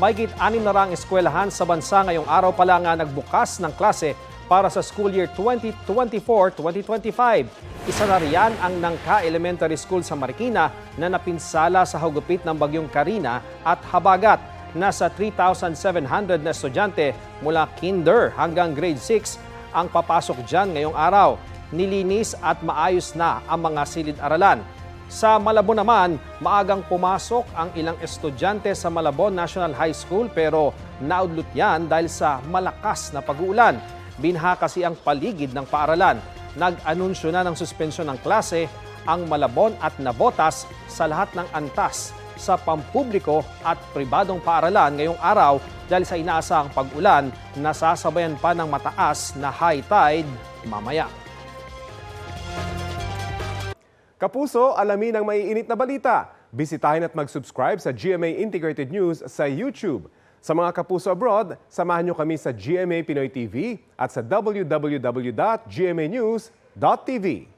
Mahigit 600 eskwelahan sa bansa ngayong araw pa lang nga nagbukas ng klase para sa school year 2024-2025. Isa na riyan ang Nangka Elementary School sa Marikina na napinsala sa hugupit ng bagyong Karina at habagat. Nasa 3,700 na estudyante mula kinder hanggang grade 6 ang papasok dyan ngayong araw. Nilinis at maayos na ang mga silid-aralan. Sa Malabon naman, maagang pumasok ang ilang estudyante sa Malabon National High School pero naudlot yan dahil sa malakas na pag-uulan. Binha kasi ang paligid ng paaralan. Nag-anunsyo na ng suspensyon ng klase ang Malabon at Navotas sa lahat ng antas sa pampubliko at pribadong paaralan ngayong araw dahil sa inaasahang pag-ulan na sasabayan pa ng mataas na high tide mamaya. Kapuso, alamin ang maiinit na balita. Bisitahin at mag-subscribe sa GMA Integrated News sa YouTube. Sa mga kapuso abroad, samahan niyo kami sa GMA Pinoy TV at sa www.gmanews.tv.